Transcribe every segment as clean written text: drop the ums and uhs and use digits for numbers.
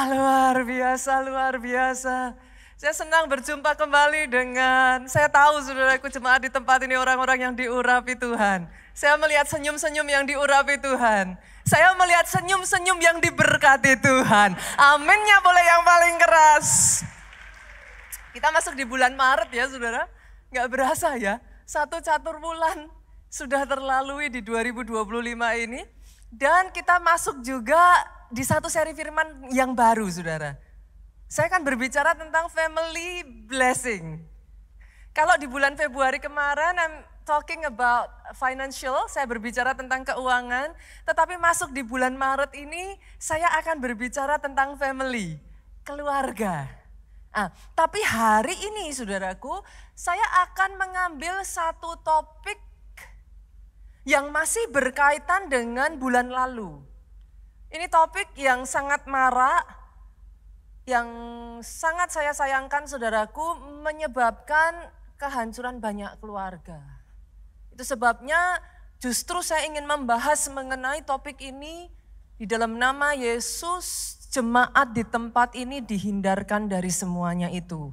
Luar biasa, luar biasa. Saya senang berjumpa kembali dengan, saya tahu saudaraku jemaat di tempat ini orang-orang yang diurapi Tuhan. Saya melihat senyum-senyum yang diurapi Tuhan. Saya melihat senyum-senyum yang diberkati Tuhan. Aminnya boleh yang paling keras. Kita masuk di bulan Maret ya saudara. Gak berasa ya, satu catur bulan sudah terlalui di 2025 ini. Dan kita masuk juga di satu seri firman yang baru saudara. Saya akan berbicara tentang family blessing. Kalau di bulan Februari kemarin I'm talking about financial, saya berbicara tentang keuangan. Tetapi masuk di bulan Maret ini saya akan berbicara tentang family, keluarga. Tapi hari ini saudaraku, saya akan mengambil satu topik yang masih berkaitan dengan bulan lalu. Ini topik yang sangat marak, yang sangat saya sayangkan saudaraku, menyebabkan kehancuran banyak keluarga. Itu sebabnya justru saya ingin membahas mengenai topik ini di dalam nama Yesus. Jemaat di tempat ini dihindarkan dari semuanya itu.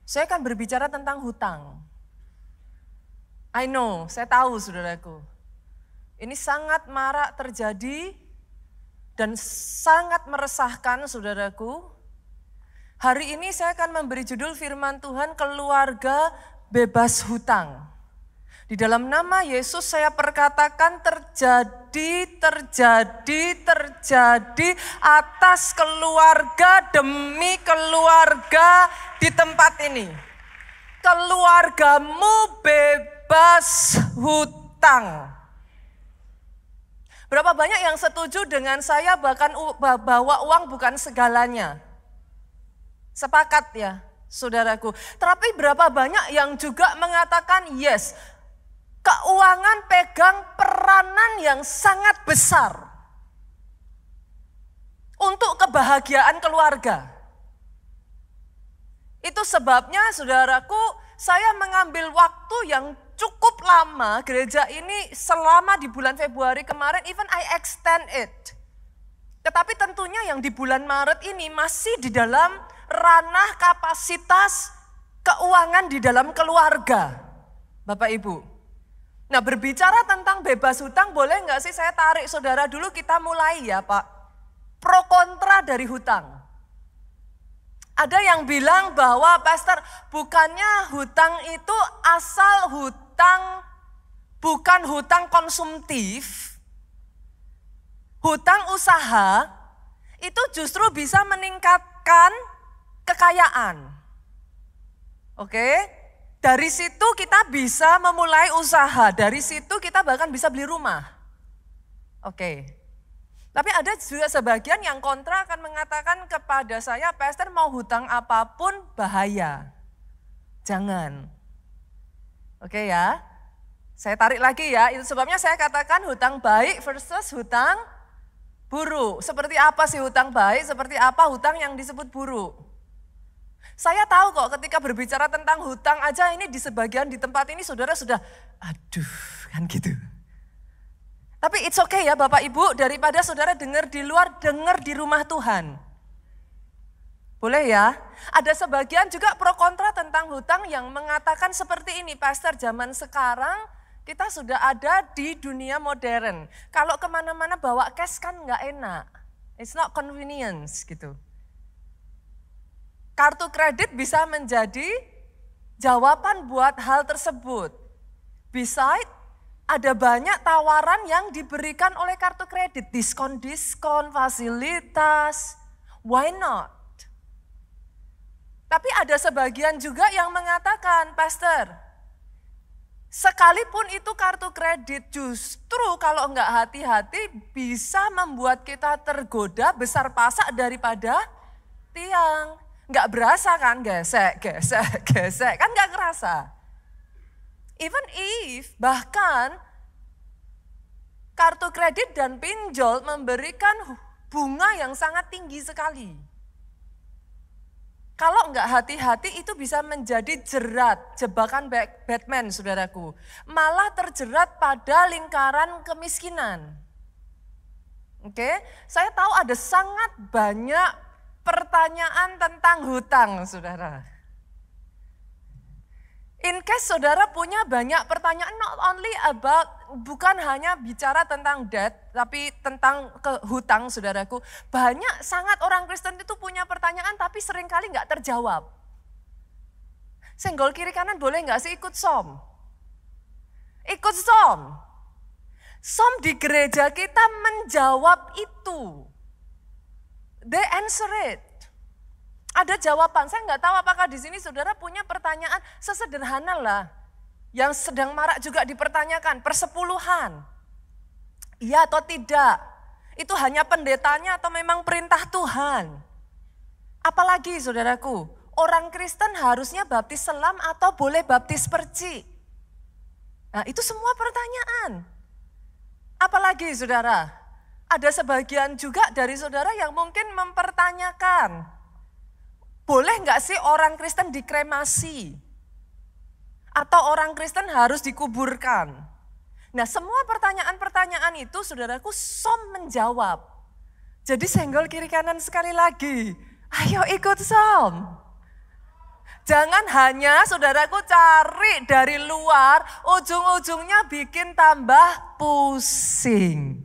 Saya akan berbicara tentang hutang. I know, saya tahu saudaraku. Ini sangat marak terjadi dan sangat meresahkan saudaraku. Hari ini saya akan memberi judul firman Tuhan, keluarga bebas hutang. Di dalam nama Yesus saya perkatakan terjadi atas keluarga demi keluarga di tempat ini. Keluargamu bebas hutang. Berapa banyak yang setuju dengan saya bahwa uang bukan segalanya? Sepakat ya saudaraku. Tapi berapa banyak yang juga mengatakan yes, keuangan pegang peranan yang sangat besar untuk kebahagiaan keluarga. Itu sebabnya saudaraku, saya mengambil waktu yang cukup lama gereja ini selama di bulan Februari kemarin, even I extend it. Tetapi tentunya yang di bulan Maret ini masih di dalam ranah kapasitas keuangan di dalam keluarga. Bapak Ibu. Nah, berbicara tentang bebas hutang, boleh nggak sih saya tarik saudara dulu, kita mulai ya Pak. Pro kontra dari hutang. Ada yang bilang bahwa pastor, bukannya hutang itu asal hutang, bukan hutang konsumtif. Hutang usaha itu justru bisa meningkatkan kekayaan. Oke? Dari situ kita bisa memulai usaha, dari situ kita bahkan bisa beli rumah. Oke. Tapi ada juga sebagian yang kontra akan mengatakan kepada saya, pastor mau hutang apapun bahaya. Jangan. Oke ya. Saya tarik lagi ya, itu sebabnya saya katakan hutang baik versus hutang buruk. Seperti apa sih hutang baik, seperti apa hutang yang disebut buruk. Saya tahu kok ketika berbicara tentang hutang aja ini di sebagian di tempat ini saudara sudah aduh kan gitu. Tapi it's okay ya Bapak Ibu, daripada saudara dengar di luar, dengar di rumah Tuhan. Boleh ya? Ada sebagian juga pro kontra tentang hutang yang mengatakan seperti ini, pastor, zaman sekarang kita sudah ada di dunia modern. Kalau kemana-mana bawa cash kan nggak enak. It's not convenience gitu. Kartu kredit bisa menjadi jawaban buat hal tersebut. Besides, ada banyak tawaran yang diberikan oleh kartu kredit. Diskon-diskon, fasilitas, why not? Tapi ada sebagian juga yang mengatakan, pastor, sekalipun itu kartu kredit justru kalau enggak hati-hati bisa membuat kita tergoda besar pasak daripada tiang. Enggak berasa kan, gesek, kan enggak kerasa. Even if bahkan kartu kredit dan pinjol memberikan bunga yang sangat tinggi sekali. Kalau enggak hati-hati itu bisa menjadi jebakan Batman saudaraku. Malah terjerat pada lingkaran kemiskinan. Oke, saya tahu ada sangat banyak pertanyaan tentang hutang, saudara. In case saudara punya banyak pertanyaan, not only about, bukan hanya bicara tentang debt, tapi tentang hutang, saudaraku. Banyak sangat orang Kristen itu punya pertanyaan, tapi seringkali nggak terjawab. Senggol kiri kanan boleh nggak sih ikut som? Ikut som. Som di gereja kita menjawab itu. They answer it. Ada jawaban, saya nggak tahu apakah di sini saudara punya pertanyaan sesederhana lah. Yang sedang marak juga dipertanyakan, persepuluhan. Iya atau tidak? Itu hanya pendetanya atau memang perintah Tuhan? Apalagi saudaraku, orang Kristen harusnya baptis selam atau boleh baptis perci? Nah itu semua pertanyaan. Apalagi saudara, ada sebagian juga dari saudara yang mungkin mempertanyakan, boleh nggak sih orang Kristen dikremasi? Atau orang Kristen harus dikuburkan? Nah semua pertanyaan-pertanyaan itu saudaraku som menjawab. Jadi senggol kiri kanan sekali lagi, ayo ikut som. Jangan hanya saudaraku cari dari luar, ujung-ujungnya bikin tambah pusing.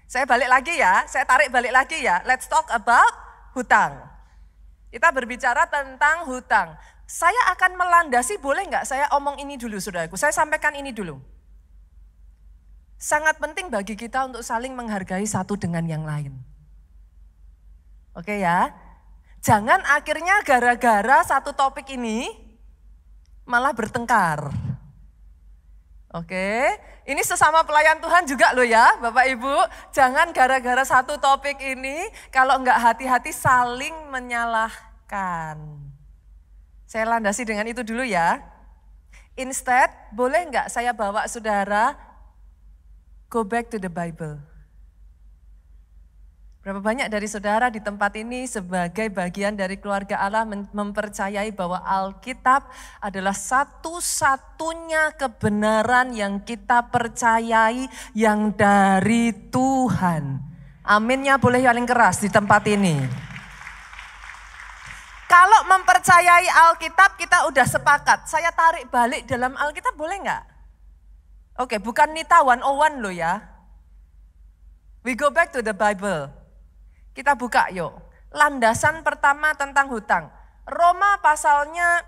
Saya balik lagi ya, saya tarik balik lagi ya, let's talk about hutang. Kita berbicara tentang hutang. Saya akan melandasi, boleh nggak saya omong ini dulu saudaraku, saya sampaikan ini dulu. Sangat penting bagi kita untuk saling menghargai satu dengan yang lain. Oke ya, jangan akhirnya gara-gara satu topik ini malah bertengkar. Oke, ini sesama pelayan Tuhan juga loh ya Bapak Ibu. Jangan gara-gara satu topik ini kalau enggak hati-hati saling menyalahkan. Saya landasi dengan itu dulu ya. Instead, boleh enggak saya bawa saudara go back to the Bible. Berapa banyak dari saudara di tempat ini sebagai bagian dari keluarga Allah mempercayai bahwa Alkitab adalah satu-satunya kebenaran yang kita percayai yang dari Tuhan. Aminnya boleh paling keras di tempat ini. Kalau mempercayai Alkitab kita udah sepakat. Saya tarik balik dalam Alkitab boleh nggak? Oke, bukan Nita 101 loh ya. We go back to the Bible. Kita buka yuk. Landasan pertama tentang hutang. Roma pasalnya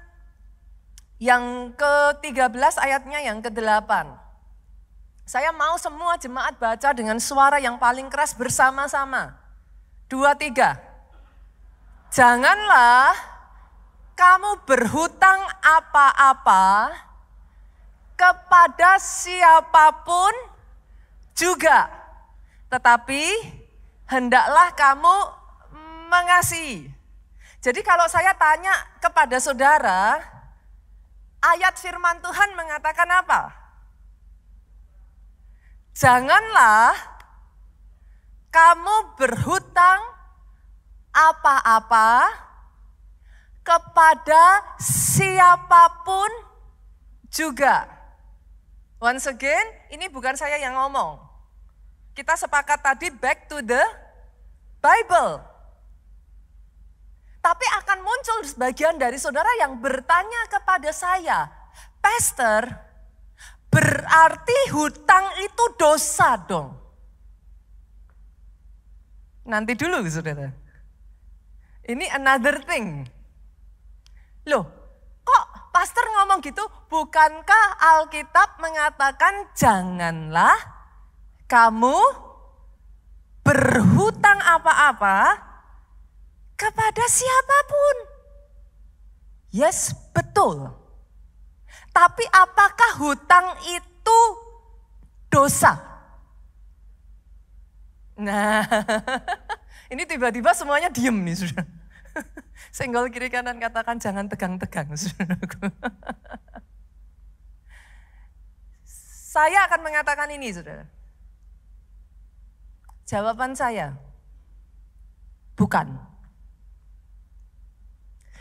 yang ke-13 ayatnya yang ke-8. Saya mau semua jemaat baca dengan suara yang paling keras bersama-sama. 2, 3. Janganlah kamu berhutang apa-apa kepada siapapun juga. Tetapi hendaklah kamu mengasihi. Jadi kalau saya tanya kepada saudara, ayat firman Tuhan mengatakan apa? Janganlah kamu berhutang apa-apa kepada siapapun juga. Once again, ini bukan saya yang ngomong. Kita sepakat tadi back to the Bible. Tapi akan muncul sebagian dari saudara yang bertanya kepada saya, Pastor, berarti hutang itu dosa dong? Nanti dulu saudara. Ini another thing. Loh, kok pastor ngomong gitu? Bukankah Alkitab mengatakan janganlah kamu berhutang apa-apa kepada siapapun? Yes, betul. Tapi apakah hutang itu dosa? Nah, ini tiba-tiba semuanya diem nih sudah. Senggol kiri kanan katakan jangan tegang-tegang saudaraku. Saya akan mengatakan ini saudara. Jawaban saya, bukan.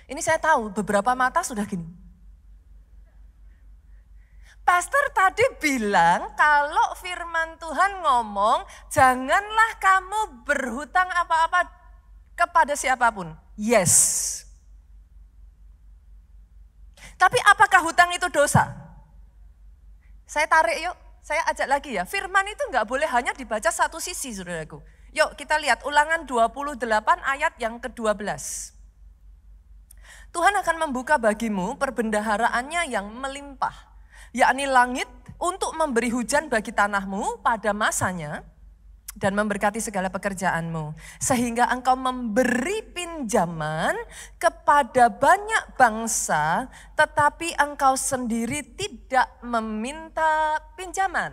Ini saya tahu beberapa mata sudah gini. Pastor tadi bilang kalau firman Tuhan ngomong janganlah kamu berhutang apa-apa kepada siapapun. Yes. Tapi apakah hutang itu dosa? Saya tarik yuk, saya ajak lagi ya. Firman itu enggak boleh hanya dibaca satu sisi, saudaraku. Yuk kita lihat Ulangan 28 ayat yang ke-12. Tuhan akan membuka bagimu perbendaharaannya yang melimpah, yakni langit untuk memberi hujan bagi tanahmu pada masanya dan memberkati segala pekerjaanmu. Sehingga engkau memberi pinjaman kepada banyak bangsa, tetapi engkau sendiri tidak meminta pinjaman.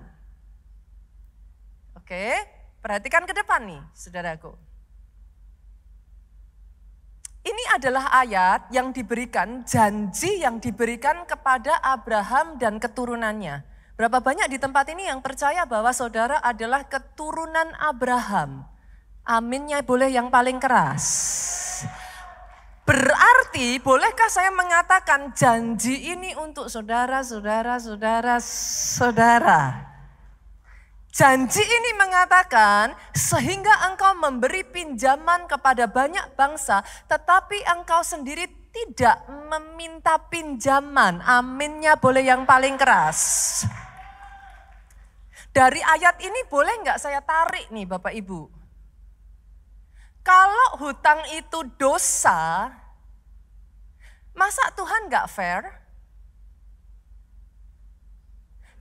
Oke, perhatikan ke depan nih, saudaraku. Ini adalah ayat yang diberikan, janji yang diberikan kepada Abraham dan keturunannya. Berapa banyak di tempat ini yang percaya bahwa saudara adalah keturunan Abraham? Aminnya boleh yang paling keras. Berarti bolehkah saya mengatakan janji ini untuk saudara. Janji ini mengatakan sehingga engkau memberi pinjaman kepada banyak bangsa, tetapi engkau sendiri tidak meminta pinjaman. Aminnya boleh yang paling keras. Dari ayat ini boleh nggak saya tarik nih Bapak Ibu? Kalau hutang itu dosa, masa Tuhan nggak fair?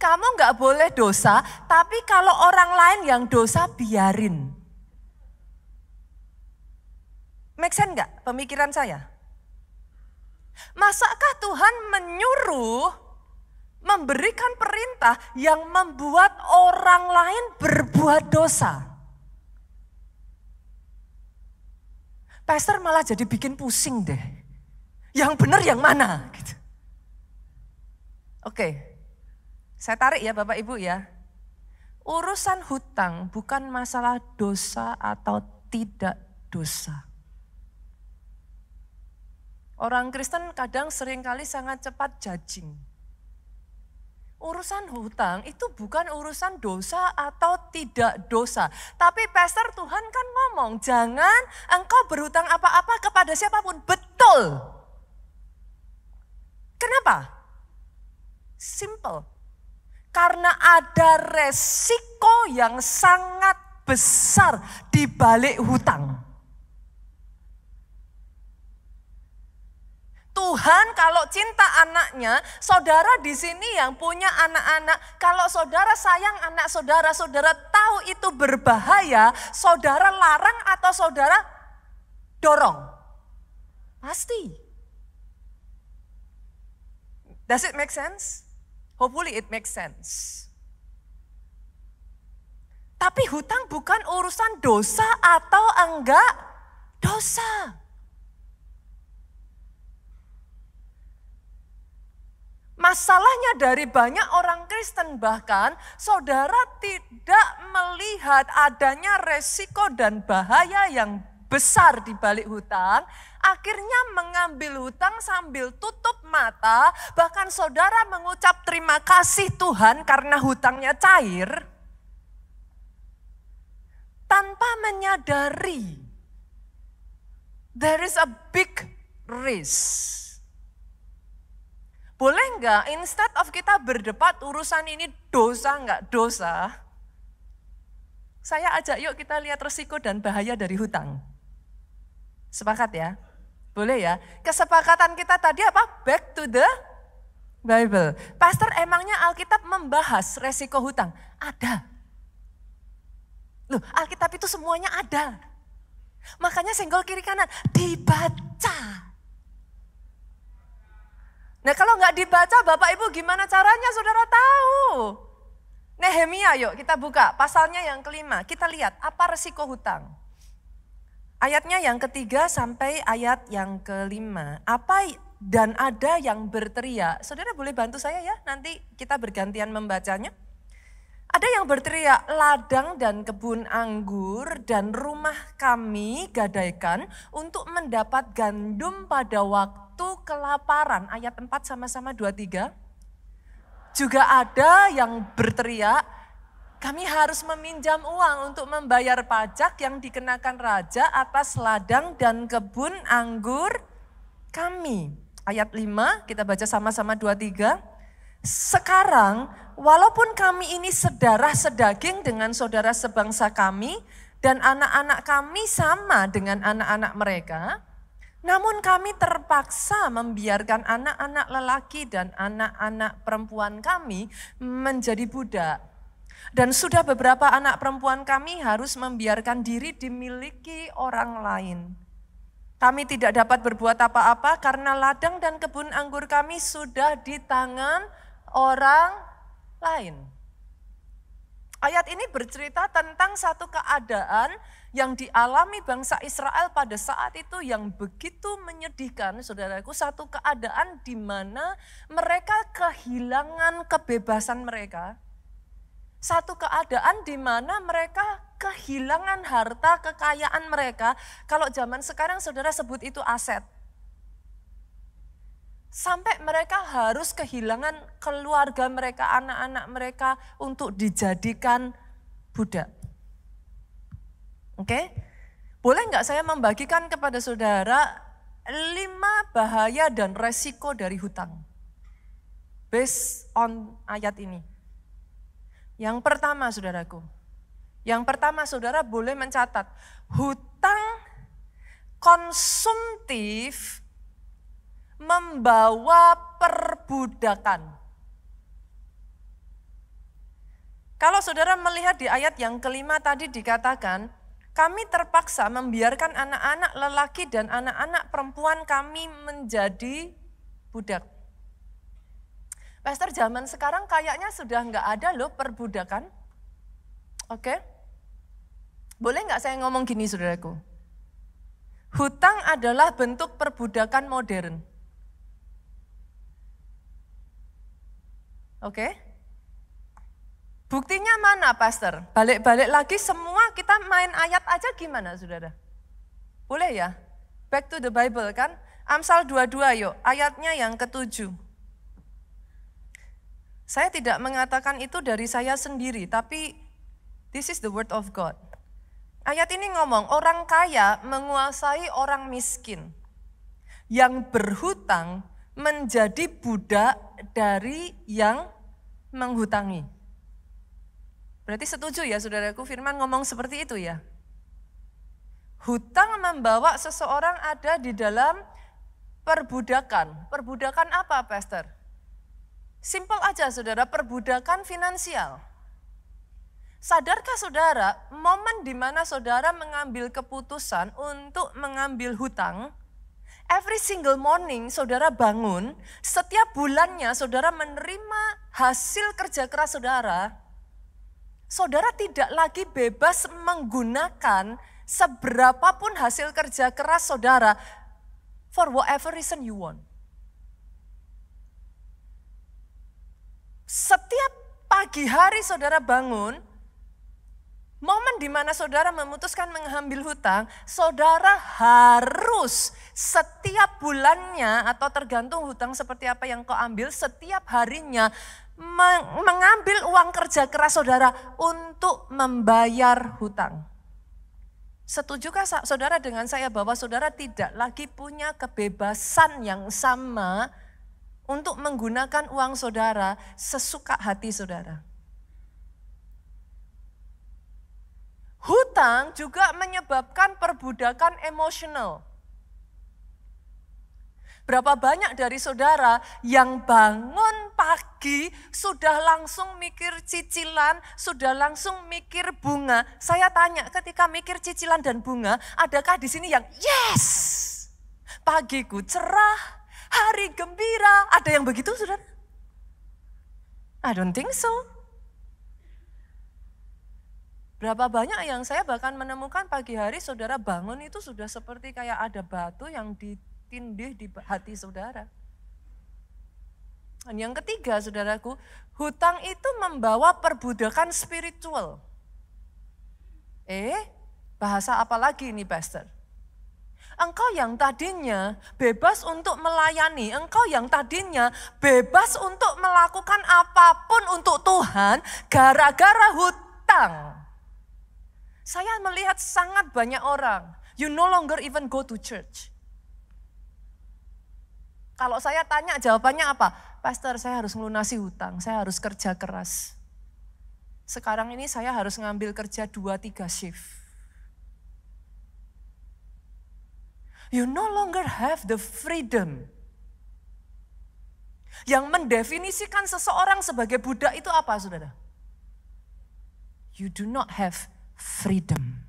Kamu nggak boleh dosa, tapi kalau orang lain yang dosa biarin. Make sense nggak pemikiran saya? Masakah Tuhan menyuruh memberikan perintah yang membuat orang lain berbuat dosa? Pastor malah jadi bikin pusing deh. Yang benar yang mana? Gitu. Oke. Saya tarik ya Bapak Ibu ya. Urusan hutang bukan masalah dosa atau tidak dosa. Orang Kristen kadang seringkali sangat cepat judging. Urusan hutang itu bukan urusan dosa atau tidak dosa. Tapi pastor Tuhan kan ngomong, jangan engkau berhutang apa-apa kepada siapapun. Betul. Kenapa? Simple. Karena ada resiko yang sangat besar di balik hutang. Tuhan kalau cinta anaknya, saudara di sini yang punya anak-anak, kalau saudara sayang anak saudara, saudara tahu itu berbahaya, saudara larang atau saudara dorong? Pasti. Does it make sense? Hopefully it makes sense. Tapi hutang bukan urusan dosa atau enggak dosa. Masalahnya dari banyak orang Kristen bahkan saudara tidak melihat adanya resiko dan bahaya yang besar di balik hutang, akhirnya mengambil hutang sambil tutup mata, bahkan saudara mengucap terima kasih Tuhan karena hutangnya cair, tanpa menyadari there is a big risk. Boleh enggak instead of kita berdebat urusan ini dosa enggak dosa, saya ajak yuk kita lihat resiko dan bahaya dari hutang. Sepakat ya? Boleh ya? Kesepakatan kita tadi apa? Back to the Bible. Pastor, emangnya Alkitab membahas resiko hutang? Ada. Loh, Alkitab itu semuanya ada. Makanya senggol kiri kanan, dibaca. Nah kalau nggak dibaca Bapak Ibu gimana caranya saudara tahu? Nehemia yuk kita buka pasalnya yang kelima. Kita lihat apa resiko hutang. Ayatnya yang ketiga sampai ayat yang kelima. Apa dan ada yang berteriak. Saudara boleh bantu saya ya, nanti kita bergantian membacanya. Ada yang berteriak, ladang dan kebun anggur dan rumah kami gadaikan untuk mendapat gandum pada waktu kelaparan. Ayat 4 sama-sama 23. Juga ada yang berteriak, Kami harus meminjam uang untuk membayar pajak yang dikenakan raja atas ladang dan kebun anggur kami. Ayat 5, kita baca sama-sama 2-3. Sekarang, walaupun kami ini sedarah sedaging dengan saudara sebangsa kami, dan anak-anak kami sama dengan anak-anak mereka, namun kami terpaksa membiarkan anak-anak lelaki dan anak-anak perempuan kami menjadi budak. Dan sudah beberapa anak perempuan kami harus membiarkan diri dimiliki orang lain. Kami tidak dapat berbuat apa-apa karena ladang dan kebun anggur kami sudah di tangan orang lain. Ayat ini bercerita tentang satu keadaan yang dialami bangsa Israel pada saat itu yang begitu menyedihkan, saudaraku. Satu keadaan di mana mereka kehilangan kebebasan mereka. Satu keadaan di mana mereka kehilangan harta kekayaan mereka. Kalau zaman sekarang saudara sebut itu aset. Sampai mereka harus kehilangan keluarga mereka, anak-anak mereka untuk dijadikan budak. Oke? Boleh nggak saya membagikan kepada saudara 5 bahaya dan resiko dari hutang? Based on ayat ini. Yang pertama saudaraku, saudara boleh mencatat, hutang konsumtif membawa perbudakan. Kalau saudara melihat di ayat yang kelima tadi dikatakan, kami terpaksa membiarkan anak-anak lelaki dan anak-anak perempuan kami menjadi budak. Pastor, zaman sekarang kayaknya sudah nggak ada loh perbudakan. Oke? Boleh nggak saya ngomong gini saudaraku? Hutang adalah bentuk perbudakan modern. Oke? Buktinya mana pastor? Balik-balik lagi semua kita main ayat aja gimana saudara? Boleh ya? Back to the Bible kan? Amsal 22 yuk, ayatnya yang ke-7. Saya tidak mengatakan itu dari saya sendiri, tapi this is the word of God. Ayat ini ngomong, orang kaya menguasai orang miskin. Yang berhutang menjadi budak dari yang menghutangi. Berarti setuju ya saudaraku, firman ngomong seperti itu ya. Hutang membawa seseorang ada di dalam perbudakan. Perbudakan apa pastor? Simpel aja saudara, perbudakan finansial. Sadarkah saudara, momen di mana saudara mengambil keputusan untuk mengambil hutang, every single morning saudara bangun, setiap bulannya saudara menerima hasil kerja keras saudara, saudara tidak lagi bebas menggunakan seberapapun hasil kerja keras saudara for whatever reason you want. Setiap pagi hari saudara bangun, momen di mana saudara memutuskan mengambil hutang, saudara harus setiap bulannya atau tergantung hutang seperti apa yang kau ambil, setiap harinya mengambil uang kerja keras saudara untuk membayar hutang. Setujukah saudara dengan saya bahwa saudara tidak lagi punya kebebasan yang sama untuk menggunakan uang saudara sesuka hati saudara? Hutang juga menyebabkan perbudakan emosional. Berapa banyak dari saudara yang bangun pagi sudah langsung mikir cicilan, sudah langsung mikir bunga. Saya tanya, ketika mikir cicilan dan bunga, adakah di sini yang yes, pagiku cerah, hari gembira? Ada yang begitu saudara? I don't think so. Berapa banyak yang saya bahkan menemukan pagi hari saudara bangun itu sudah seperti kayak ada batu yang ditindih di hati saudara. Dan yang ketiga saudaraku, hutang itu membawa perbudakan spiritual. Bahasa apa lagi ini pastor? Engkau yang tadinya bebas untuk melayani, engkau yang tadinya bebas untuk melakukan apapun untuk Tuhan, gara-gara hutang hutang. Saya melihat sangat banyak orang, you no longer even go to church. Kalau saya tanya jawabannya apa? Pastor, saya harus melunasi hutang, saya harus kerja keras. Sekarang ini saya harus ngambil kerja 2-3 shift. You no longer have the freedom. Yang mendefinisikan seseorang sebagai budak itu apa, saudara? You do not have freedom.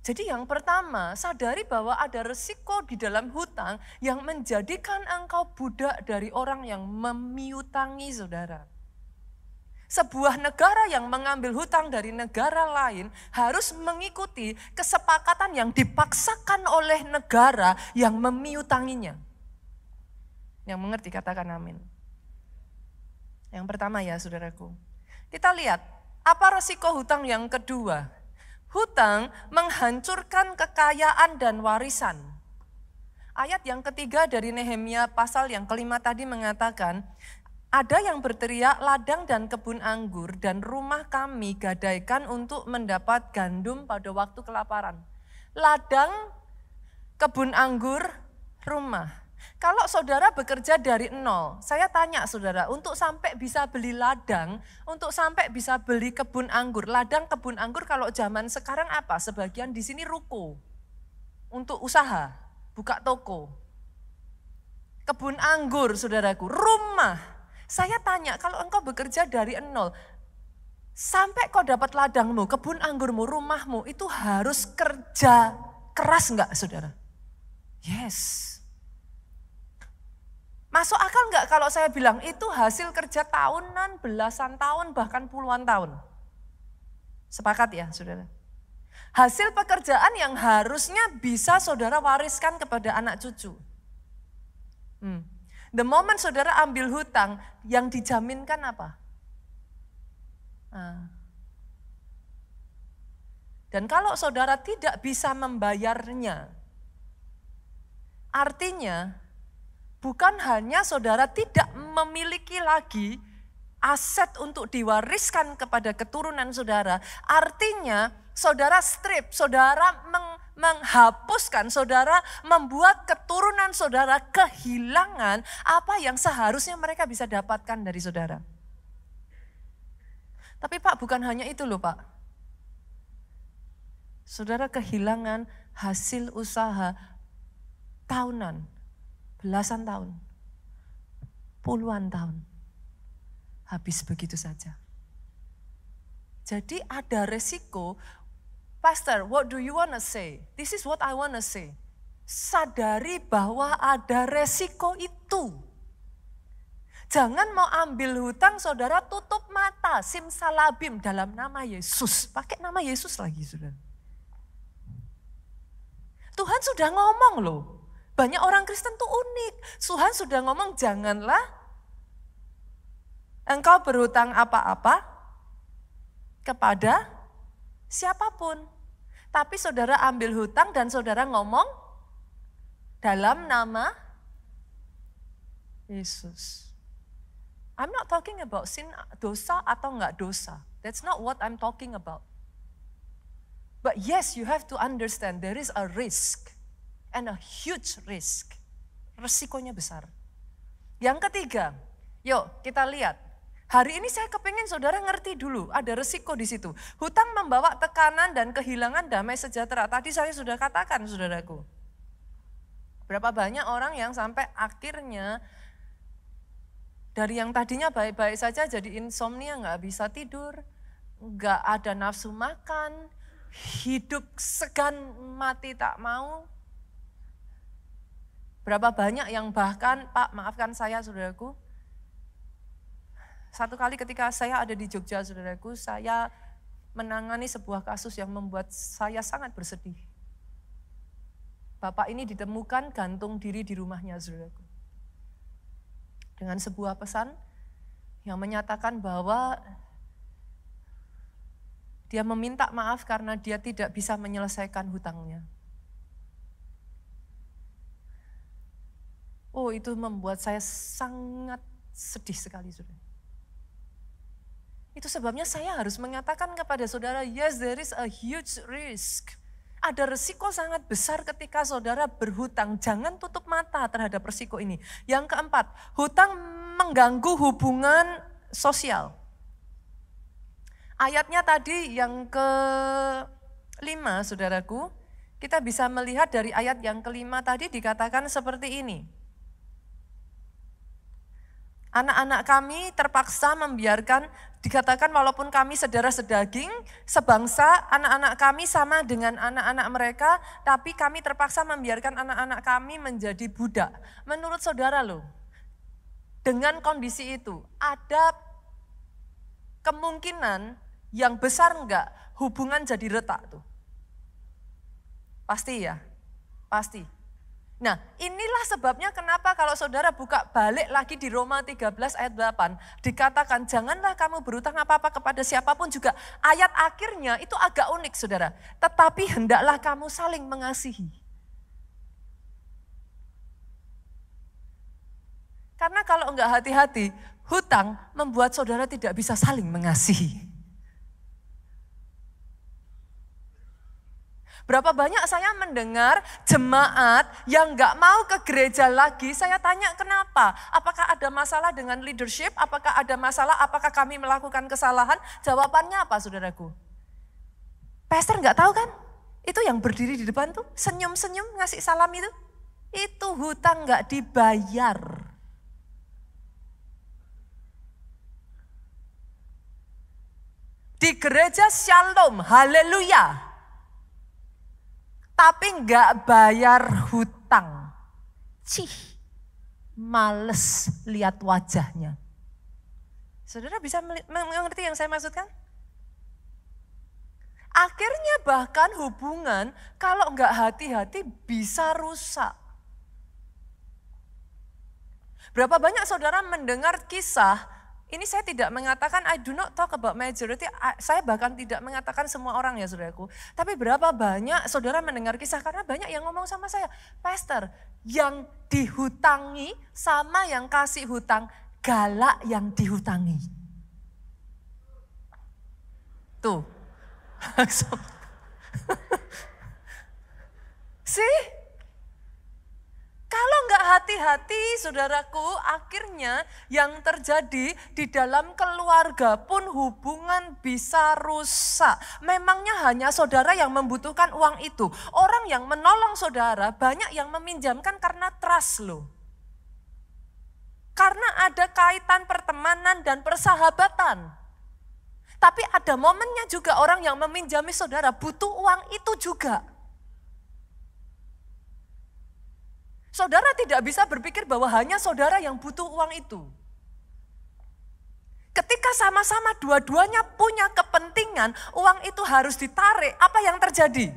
Jadi yang pertama, sadari bahwa ada resiko di dalam hutang yang menjadikan engkau budak dari orang yang memiutangi, saudara. Sebuah negara yang mengambil hutang dari negara lain harus mengikuti kesepakatan yang dipaksakan oleh negara yang memiutanginya. Yang mengerti katakan amin. Yang pertama ya saudaraku. Kita lihat apa resiko hutang yang kedua. Hutang menghancurkan kekayaan dan warisan. Ayat yang ketiga dari Nehemia pasal yang kelima tadi mengatakan, ada yang berteriak, ladang dan kebun anggur dan rumah kami gadaikan untuk mendapat gandum pada waktu kelaparan. Ladang, kebun anggur, rumah. Kalau saudara bekerja dari nol, saya tanya saudara, untuk sampai bisa beli ladang, untuk sampai bisa beli kebun anggur. Ladang, kebun anggur kalau zaman sekarang apa? Sebagian di sini ruko, untuk usaha, buka toko. Kebun anggur saudaraku, rumah. Saya tanya, kalau engkau bekerja dari nol, sampai kau dapat ladangmu, kebun anggurmu, rumahmu, itu harus kerja keras enggak saudara? Yes. Masuk akal enggak kalau saya bilang itu hasil kerja tahunan, belasan tahun, bahkan puluhan tahun? Sepakat ya saudara? Hasil pekerjaan yang harusnya bisa saudara wariskan kepada anak cucu. The moment saudara ambil hutang, yang dijaminkan apa? Dan kalau saudara tidak bisa membayarnya, artinya bukan hanya saudara tidak memiliki lagi aset untuk diwariskan kepada keturunan saudara, artinya saudara strip, saudara menghapuskan, saudara membuat keturunan saudara kehilangan apa yang seharusnya mereka bisa dapatkan dari saudara. Tapi Pak, bukan hanya itu loh Pak. Saudara kehilangan hasil usaha tahunan, belasan tahun, puluhan tahun. Habis begitu saja. Jadi ada resiko. Pastor, what do you want to say? This is what I want to say. Sadari bahwa ada resiko itu. Jangan mau ambil hutang, saudara tutup mata, simsalabim dalam nama Yesus. Pakai nama Yesus lagi, saudara. Tuhan sudah ngomong loh. Banyak orang Kristen tuh unik. Tuhan sudah ngomong janganlah engkau berhutang apa-apa kepada siapapun. Tapi saudara ambil hutang dan saudara ngomong dalam nama Yesus. I'm not talking about sin, dosa atau enggak dosa. That's not what I'm talking about. But yes, you have to understand there is a risk. And a huge risk. Resikonya besar. Yang ketiga, yuk kita lihat. Hari ini saya kepingin saudara ngerti dulu, ada resiko di situ. Hutang membawa tekanan dan kehilangan damai sejahtera. Tadi saya sudah katakan saudaraku. Berapa banyak orang yang sampai akhirnya dari yang tadinya baik-baik saja jadi insomnia, gak bisa tidur, gak ada nafsu makan, hidup segan mati tak mau. Berapa banyak yang bahkan, Pak maafkan saya saudaraku, satu kali ketika saya ada di Jogja saudaraku, saya menangani sebuah kasus yang membuat saya sangat bersedih. Bapak ini ditemukan gantung diri di rumahnya saudaraku. Dengan sebuah pesan yang menyatakan bahwa dia meminta maaf karena dia tidak bisa menyelesaikan hutangnya. Oh, itu membuat saya sangat sedih sekali saudara. Itu sebabnya saya harus mengatakan kepada saudara, yes there is a huge risk. Ada resiko sangat besar ketika saudara berhutang. Jangan tutup mata terhadap resiko ini. Yang keempat, hutang mengganggu hubungan sosial. Ayatnya tadi yang ke-5, saudaraku. Kita bisa melihat dari ayat yang ke-5 tadi dikatakan seperti ini. Anak-anak kami terpaksa membiarkan, dikatakan walaupun kami saudara sedaging, sebangsa, anak-anak kami sama dengan anak-anak mereka, tapi kami terpaksa membiarkan anak-anak kami menjadi budak. Menurut saudara loh, dengan kondisi itu, ada kemungkinan yang besar enggak hubungan jadi retak tuh? Pasti ya, pasti. Nah, inilah sebabnya kenapa kalau saudara buka balik lagi di Roma 13 ayat 8, dikatakan janganlah kamu berhutang apa-apa kepada siapapun juga. Ayat akhirnya itu agak unik saudara, tetapi hendaklah kamu saling mengasihi. Karena kalau enggak hati-hati, hutang membuat saudara tidak bisa saling mengasihi. Berapa banyak saya mendengar jemaat yang gak mau ke gereja lagi, saya tanya kenapa? Apakah ada masalah dengan leadership? Apakah ada masalah? Apakah kami melakukan kesalahan? Jawabannya apa saudaraku? Pastor gak tahu kan? Itu yang berdiri di depan tuh, senyum-senyum ngasih salam itu. Itu hutang gak dibayar. Di gereja Shalom, haleluya. Tapi enggak bayar hutang. Males lihat wajahnya. Saudara bisa mengerti yang saya maksudkan? Akhirnya bahkan hubungan kalau enggak hati-hati bisa rusak. Berapa banyak saudara mendengar kisah, ini saya tidak mengatakan, I do not talk about majority, saya bahkan tidak mengatakan semua orang ya saudaraku. Tapi berapa banyak saudara mendengar kisah, karena banyak yang ngomong sama saya, Pastor, yang dihutangi sama yang kasih hutang, galak yang dihutangi. Tuh, langsung. See? Kalau enggak hati-hati saudaraku, akhirnya yang terjadi di dalam keluarga pun hubungan bisa rusak. Memangnya hanya saudara yang membutuhkan uang itu. Orang yang menolong saudara banyak yang meminjamkan karena trust loh. Karena ada kaitan pertemanan dan persahabatan. Tapi ada momennya juga orang yang meminjami saudara butuh uang itu juga. Saudara tidak bisa berpikir bahwa hanya saudara yang butuh uang itu. Ketika sama-sama dua-duanya punya kepentingan, uang itu harus ditarik. Apa yang terjadi?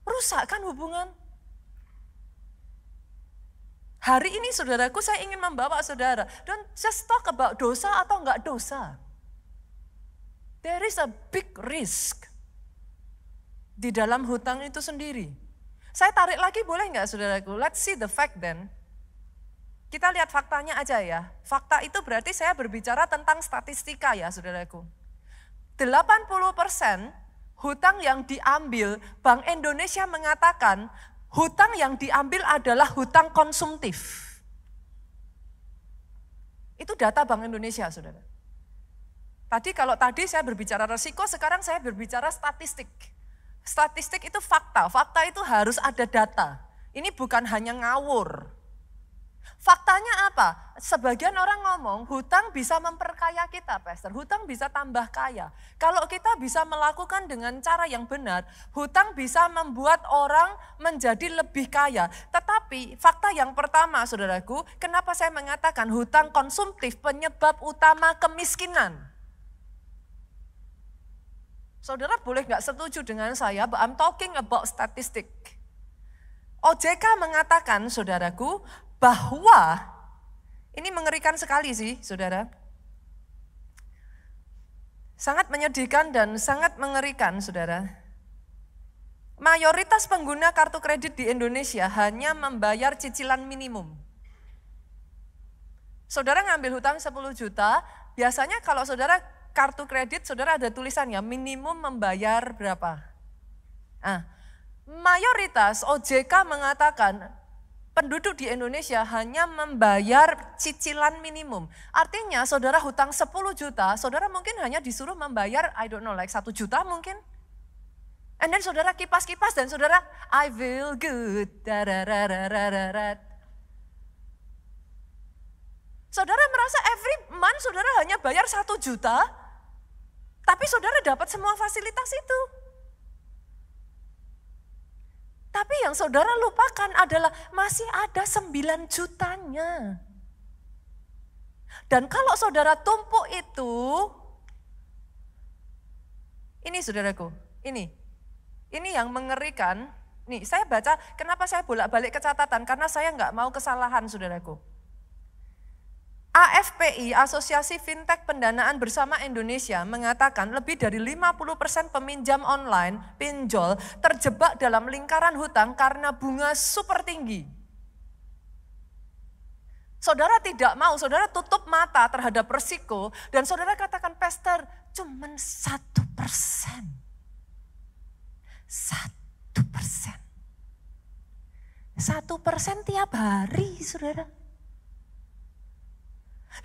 Rusak kan hubungan? Hari ini saudaraku saya ingin membawa saudara. Don't just talk about dosa atau enggak dosa. There is a big risk di dalam hutang itu sendiri. Saya tarik lagi boleh enggak saudaraku? Let's see the fact then. Kita lihat faktanya aja ya. Fakta itu berarti saya berbicara tentang statistika ya saudaraku. 80% hutang yang diambil, Bank Indonesia mengatakan hutang yang diambil adalah hutang konsumtif. Itu data Bank Indonesia saudara. Kalau tadi saya berbicara resiko, sekarang saya berbicara statistik. Statistik itu fakta itu harus ada data. Ini bukan hanya ngawur. Faktanya apa? Sebagian orang ngomong hutang bisa memperkaya kita, Pastor. Hutang bisa tambah kaya. Kalau kita bisa melakukan dengan cara yang benar, hutang bisa membuat orang menjadi lebih kaya. Tetapi fakta yang pertama, saudaraku, kenapa saya mengatakan hutang konsumtif penyebab utama kemiskinan? Saudara boleh nggak setuju dengan saya, but I'm talking about statistic. OJK mengatakan, saudaraku, bahwa ini mengerikan sekali sih, saudara. Sangat menyedihkan dan sangat mengerikan, saudara. Mayoritas pengguna kartu kredit di Indonesia hanya membayar cicilan minimum. Saudara ngambil hutang 10 juta, biasanya kalau saudara kartu kredit, saudara ada tulisannya minimum membayar berapa. Nah, mayoritas OJK mengatakan penduduk di Indonesia hanya membayar cicilan minimum. Artinya saudara hutang 10 juta, saudara mungkin hanya disuruh membayar, I don't know, like 1 juta mungkin. And then saudara kipas-kipas dan saudara, I feel good. Saudara merasa every month saudara hanya bayar 1 juta, tapi saudara dapat semua fasilitas itu. Tapi yang saudara lupakan adalah masih ada 9 jutanya. Dan kalau saudara tumpuk itu, ini saudaraku, ini yang mengerikan. Nih saya baca, kenapa saya bolak-balik ke catatan, karena saya nggak mau kesalahan saudaraku. AFPI, Asosiasi Fintech Pendanaan Bersama Indonesia, mengatakan lebih dari 50% peminjam online, pinjol, terjebak dalam lingkaran hutang karena bunga super tinggi. Saudara tidak mau, saudara tutup mata terhadap resiko, dan saudara katakan, Pastor, cuman 1%. 1%. 1% tiap hari, saudara.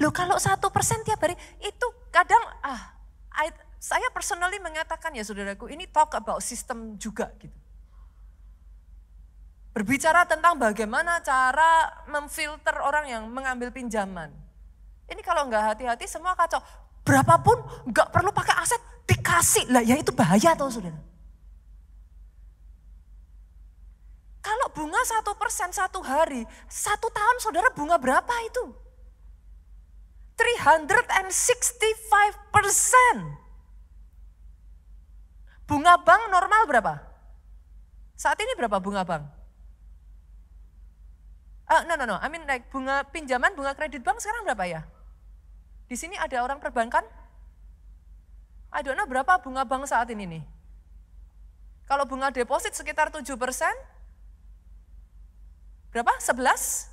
Loh kalau 1% tiap hari itu kadang saya personally mengatakan ya saudaraku, ini talk about system juga gitu. Berbicara tentang bagaimana cara memfilter orang yang mengambil pinjaman. Ini kalau nggak hati-hati semua kacau. Berapapun nggak perlu pakai aset dikasih lah, ya itu bahaya tau saudara. Kalau bunga 1% 1 hari, 1 tahun saudara bunga berapa itu? 365%. Bunga bank normal berapa? Saat ini berapa bunga bank? No. I mean like bunga pinjaman, bunga kredit bank sekarang berapa ya? Di sini ada orang perbankan? I don't know berapa bunga bank saat ini nih. Kalau bunga deposit sekitar 7%, berapa? 11?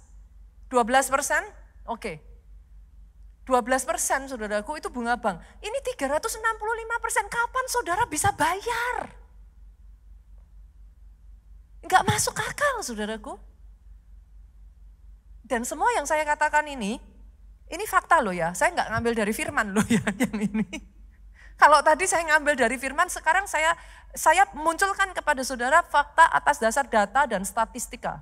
12%? Oke. 12% saudaraku itu bunga bank. Ini 365%, kapan saudara bisa bayar? Enggak masuk akal saudaraku. Dan semua yang saya katakan ini fakta loh ya. Saya enggak ngambil dari firman loh ya yang ini. Kalau tadi saya ngambil dari firman, sekarang saya munculkan kepada saudara fakta atas dasar data dan statistika.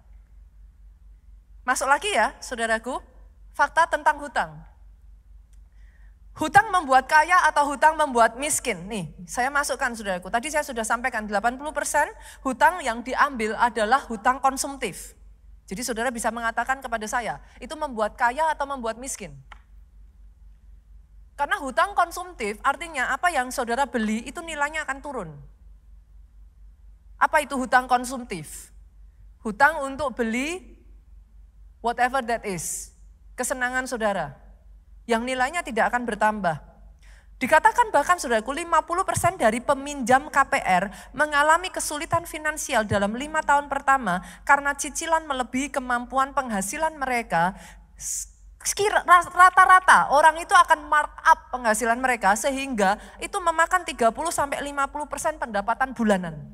Masuk lagi ya saudaraku, fakta tentang hutang. Hutang membuat kaya atau hutang membuat miskin? Nih, saya masukkan saudaraku. Tadi saya sudah sampaikan 80% hutang yang diambil adalah hutang konsumtif. Jadi saudara bisa mengatakan kepada saya, itu membuat kaya atau membuat miskin? Karena hutang konsumtif artinya apa yang saudara beli itu nilainya akan turun. Apa itu hutang konsumtif? Hutang untuk beli whatever that is, kesenangan saudara, yang nilainya tidak akan bertambah. Dikatakan bahkan saudaraku 50% dari peminjam KPR mengalami kesulitan finansial dalam 5 tahun pertama karena cicilan melebihi kemampuan penghasilan mereka. Rata-rata orang itu akan markup penghasilan mereka sehingga itu memakan 30-50% pendapatan bulanan.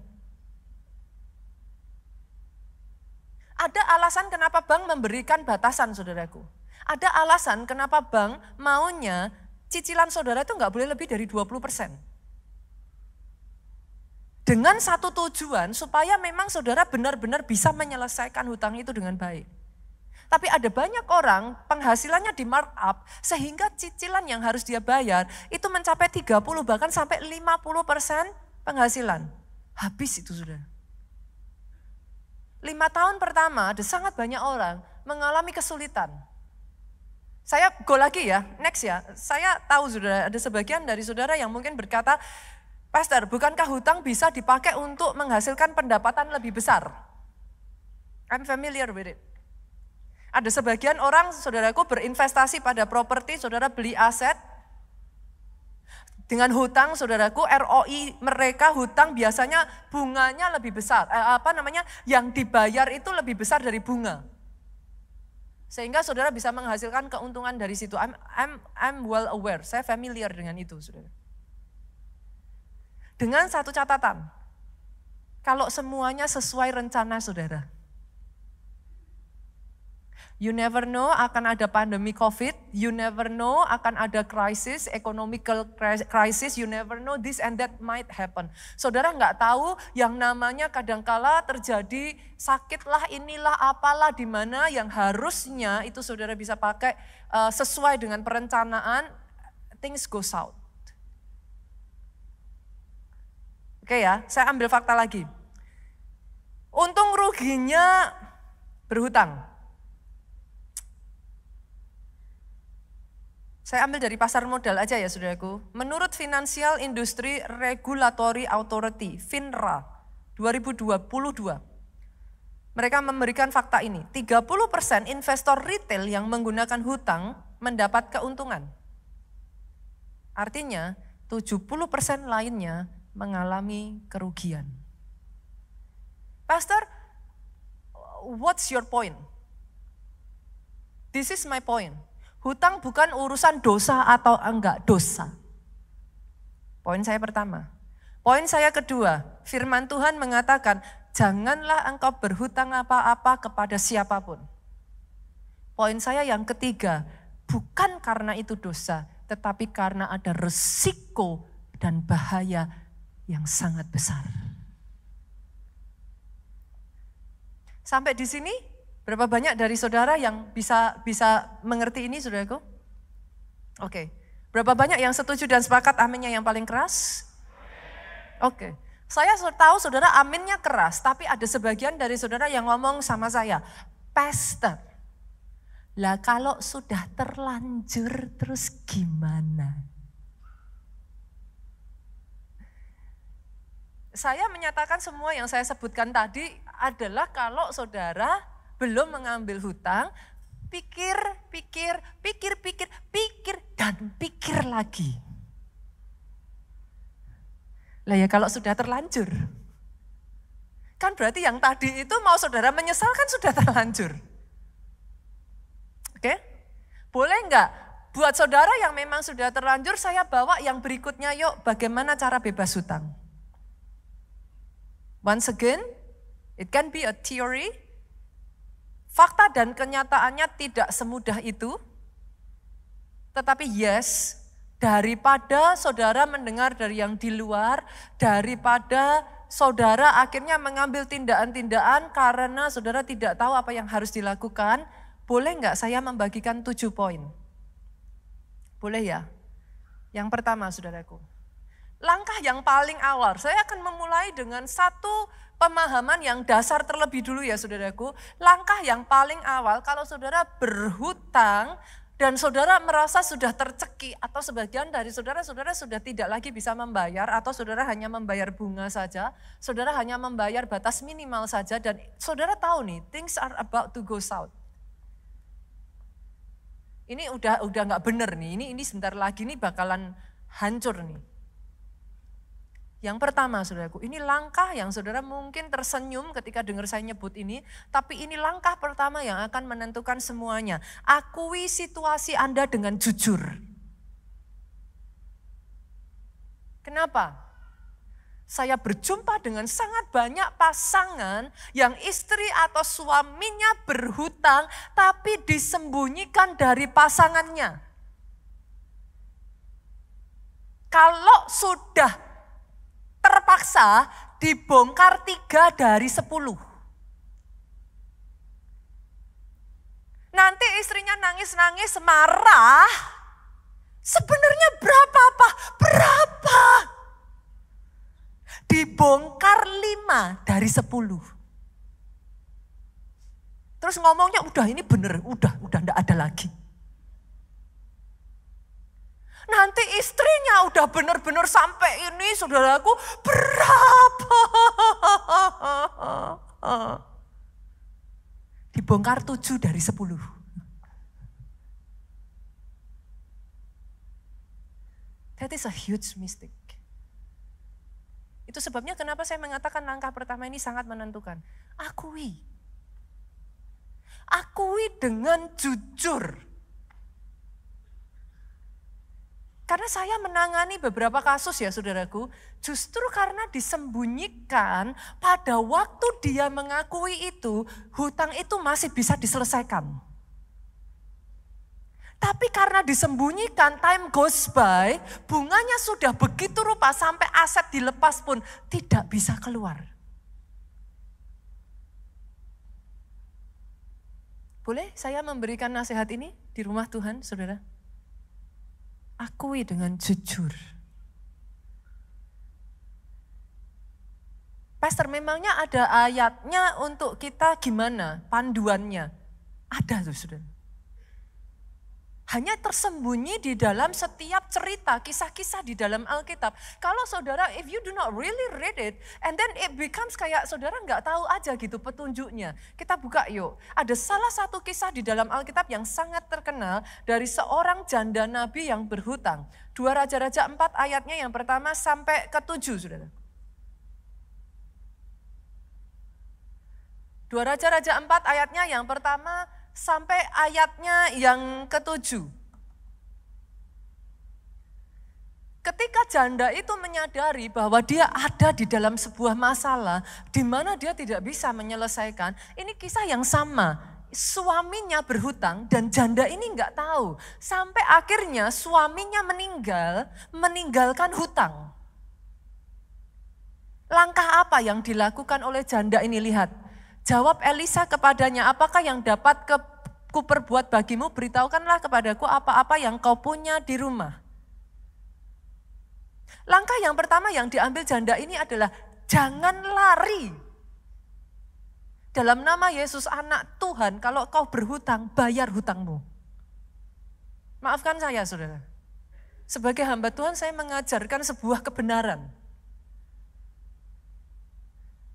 Ada alasan kenapa bank memberikan batasan saudaraku. Ada alasan kenapa bank maunya cicilan saudara itu nggak boleh lebih dari 20%. Dengan satu tujuan supaya memang saudara benar-benar bisa menyelesaikan hutang itu dengan baik. Tapi ada banyak orang penghasilannya di markup sehingga cicilan yang harus dia bayar itu mencapai 30 bahkan sampai 50% penghasilan. Habis itu saudara. 5 tahun pertama ada sangat banyak orang mengalami kesulitan. Saya go lagi ya, next ya. Saya tahu saudara, ada sebagian dari saudara yang mungkin berkata, Pastor, bukankah hutang bisa dipakai untuk menghasilkan pendapatan lebih besar? I'm familiar with it. Ada sebagian orang, saudaraku, berinvestasi pada properti, saudara beli aset. Dengan hutang, saudaraku, ROI mereka hutang biasanya bunganya lebih besar. Yang dibayar itu lebih besar dari bunga. Sehingga saudara bisa menghasilkan keuntungan dari situ. I'm well aware, saya familiar dengan itu, saudara. Dengan satu catatan, kalau semuanya sesuai rencana saudara. You never know akan ada pandemi COVID, you never know akan ada krisis, economical crisis, you never know this and that might happen. Saudara nggak tahu yang namanya kadangkala terjadi sakitlah, inilah, apalah, di mana yang harusnya itu saudara bisa pakai sesuai dengan perencanaan, things go south. Oke ya, saya ambil fakta lagi. Untung ruginya berhutang. Saya ambil dari pasar modal aja ya saudaraku. Menurut Financial Industry Regulatory Authority, FINRA 2022, mereka memberikan fakta ini. 30% investor retail yang menggunakan hutang mendapat keuntungan. Artinya 70% lainnya mengalami kerugian. Pastor, what's your point? This is my point. Hutang bukan urusan dosa atau enggak dosa. Poin saya pertama. Poin saya kedua, firman Tuhan mengatakan, janganlah engkau berhutang apa-apa kepada siapapun. Poin saya yang ketiga, bukan karena itu dosa, tetapi karena ada resiko dan bahaya yang sangat besar. Sampai di sini, berapa banyak dari saudara yang bisa mengerti ini, saudaraku? Oke. Berapa banyak yang setuju dan sepakat aminnya yang paling keras? Oke. Saya tahu saudara aminnya keras, tapi ada sebagian dari saudara yang ngomong sama saya, Pastor, lah kalau sudah terlanjur terus gimana? Saya menyatakan semua yang saya sebutkan tadi adalah kalau saudara belum mengambil hutang, pikir, dan pikir lagi. Lah ya kalau sudah terlanjur, kan berarti yang tadi itu mau saudara menyesal kan sudah terlanjur. Oke? Boleh enggak buat saudara yang memang sudah terlanjur, saya bawa yang berikutnya yuk, bagaimana cara bebas hutang. Once again, it can be a theory. Fakta dan kenyataannya tidak semudah itu. Tetapi yes, daripada saudara mendengar dari yang di luar, daripada saudara akhirnya mengambil tindakan-tindakan karena saudara tidak tahu apa yang harus dilakukan, boleh enggak saya membagikan 7 poin? Boleh ya? Yang pertama saudaraku, langkah yang paling awal, saya akan memulai dengan satu pemahaman yang dasar terlebih dulu ya saudaraku. Langkah yang paling awal kalau saudara berhutang dan saudara merasa sudah tercekik atau sebagian dari saudara sudah tidak lagi bisa membayar atau saudara hanya membayar bunga saja, saudara hanya membayar batas minimal saja dan saudara tahu nih things are about to go south. Ini udah nggak bener nih, ini sebentar lagi nih bakalan hancur nih. Yang pertama saudaraku, ini langkah yang saudara mungkin tersenyum ketika dengar saya nyebut ini, tapi ini langkah pertama yang akan menentukan semuanya. Akui situasi Anda dengan jujur. Kenapa? Saya berjumpa dengan sangat banyak pasangan yang istri atau suaminya berhutang, tapi disembunyikan dari pasangannya. Kalau sudah terpaksa dibongkar 3 dari 10. Nanti istrinya nangis-nangis marah. Sebenarnya berapa? Dibongkar 5 dari 10. Terus ngomongnya udah ini bener, udah enggak ada lagi. Nanti istrinya udah benar-benar sampai ini saudaraku berapa? Dibongkar 7 dari 10. That is a huge mistake. Itu sebabnya kenapa saya mengatakan langkah pertama ini sangat menentukan. Akui. Akui dengan jujur. Karena saya menangani beberapa kasus ya saudaraku, justru karena disembunyikan pada waktu dia mengakui itu, hutang itu masih bisa diselesaikan. Tapi karena disembunyikan, time goes by, bunganya sudah begitu rupa sampai aset dilepas pun tidak bisa keluar. Boleh saya memberikan nasihat ini di rumah Tuhan, saudara? Akui dengan jujur. Pastor, memangnya ada ayatnya untuk kita gimana? Panduannya? Ada tuh saudara. Hanya tersembunyi di dalam setiap cerita, kisah-kisah di dalam Alkitab. Kalau saudara, if you do not really read it, and then it becomes kayak saudara nggak tahu aja gitu petunjuknya. Kita buka yuk. Ada salah satu kisah di dalam Alkitab yang sangat terkenal dari seorang janda nabi yang berhutang. 2 Raja-Raja 4 ayatnya yang pertama sampai ke-7, saudara. 2 Raja-Raja 4 ayatnya yang pertama sampai ayatnya yang ke-7. Ketika janda itu menyadari bahwa dia ada di dalam sebuah masalah di mana dia tidak bisa menyelesaikan, ini kisah yang sama. Suaminya berhutang dan janda ini nggak tahu. Sampai akhirnya suaminya meninggalkan hutang. Langkah apa yang dilakukan oleh janda ini? Lihat. Jawab Elisa kepadanya, apakah yang dapat kuperbuat bagimu? Beritahukanlah kepadaku apa-apa yang kau punya di rumah. Langkah yang pertama yang diambil janda ini adalah jangan lari. Dalam nama Yesus anak Tuhan, kalau kau berhutang, bayar hutangmu. Maafkan saya saudara. Sebagai hamba Tuhan saya mengajarkan sebuah kebenaran.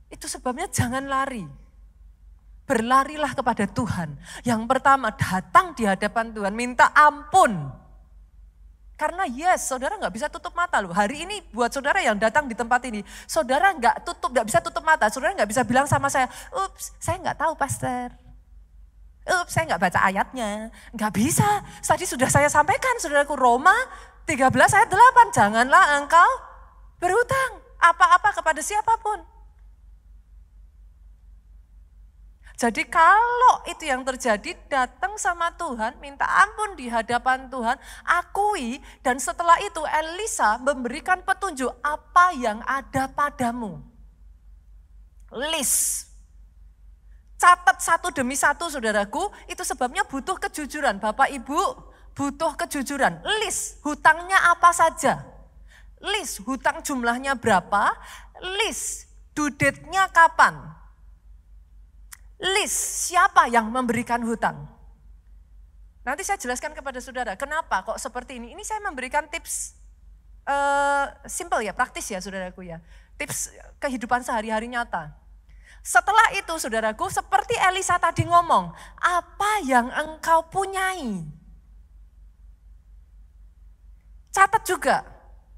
Itu sebabnya jangan lari. Berlarilah kepada Tuhan. Yang pertama datang di hadapan Tuhan, minta ampun. Karena saudara nggak bisa tutup mata loh. Hari ini buat saudara yang datang di tempat ini, saudara nggak bisa tutup mata. Saudara nggak bisa bilang sama saya, ups saya nggak tahu pastor. Ups saya nggak baca ayatnya. Nggak bisa, tadi sudah saya sampaikan saudaraku, Roma 13 ayat 8. Janganlah engkau berhutang apa-apa kepada siapapun. Jadi kalau itu yang terjadi, datang sama Tuhan, minta ampun di hadapan Tuhan, akui, dan setelah itu Elisa memberikan petunjuk apa yang ada padamu. List. Catat satu demi satu saudaraku, itu sebabnya butuh kejujuran. Bapak Ibu butuh kejujuran. List hutangnya apa saja. List hutang jumlahnya berapa. List due date-nya kapan. List siapa yang memberikan hutang. Nanti saya jelaskan kepada saudara kenapa kok seperti ini. Ini saya memberikan tips simple ya, praktis ya saudaraku ya. Tips kehidupan sehari-hari nyata. Setelah itu saudaraku, seperti Elisa tadi ngomong, apa yang engkau punyai. Catat juga,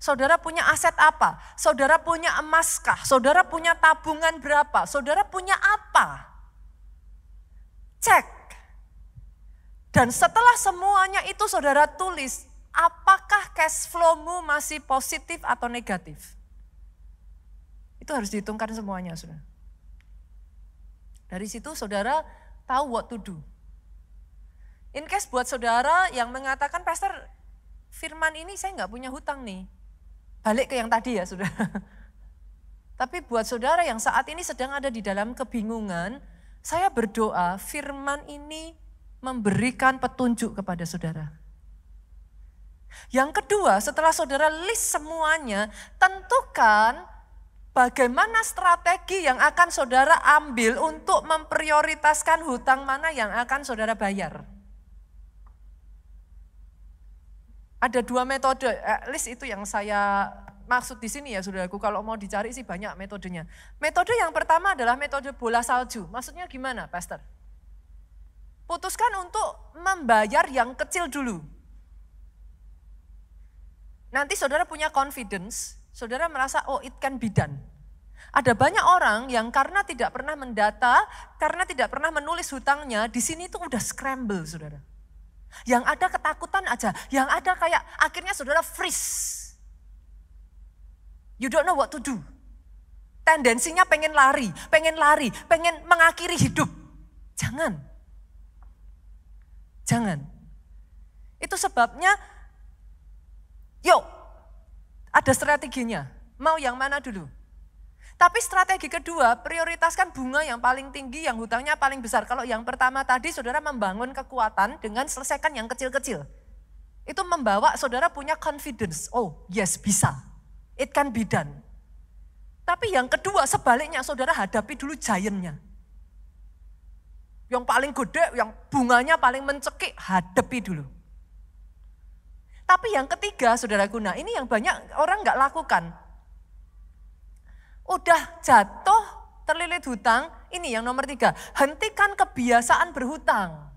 saudara punya aset apa? Saudara punya emaskah? Saudara punya tabungan berapa? Saudara punya apa? Cek. Dan setelah semuanya itu saudara tulis, apakah cash flow-mu masih positif atau negatif? Itu harus dihitungkan semuanya, saudara. Dari situ saudara tahu what to do. In case buat saudara yang mengatakan, pastor firman ini saya nggak punya hutang nih. Balik ke yang tadi ya saudara. Tapi buat saudara yang saat ini sedang ada di dalam kebingungan, saya berdoa firman ini memberikan petunjuk kepada saudara. Yang kedua, setelah saudara list semuanya, tentukan bagaimana strategi yang akan saudara ambil untuk memprioritaskan hutang mana yang akan saudara bayar. Ada 2 metode, list itu yang saya maksud di sini ya saudaraku, kalau mau dicari sih banyak metodenya. Metode yang pertama adalah metode bola salju. Maksudnya gimana, pastor? Putuskan untuk membayar yang kecil dulu. Nanti saudara punya confidence, saudara merasa oh it can be done. Ada banyak orang yang karena tidak pernah mendata, karena tidak pernah menulis hutangnya, di sini tuh udah scramble, saudara. Yang ada ketakutan aja, yang ada kayak akhirnya saudara freeze. You don't know what to do. Tendensinya pengen lari, pengen mengakhiri hidup. Jangan. Itu sebabnya, yuk, ada strateginya. Mau yang mana dulu? Tapi strategi kedua, prioritaskan bunga yang paling tinggi, yang hutangnya paling besar. Kalau yang pertama tadi, saudara membangun kekuatan dengan selesaikan yang kecil-kecil. Itu membawa saudara punya confidence. Oh, yes, bisa. It can be done. Tapi yang kedua, sebaliknya saudara hadapi dulu giant-nya. Yang paling gede, yang bunganya paling mencekik, hadapi dulu. Tapi yang ketiga, saudaraku, nah ini yang banyak orang nggak lakukan. Udah jatuh, terlilit hutang, ini yang nomor 3. Hentikan kebiasaan berhutang.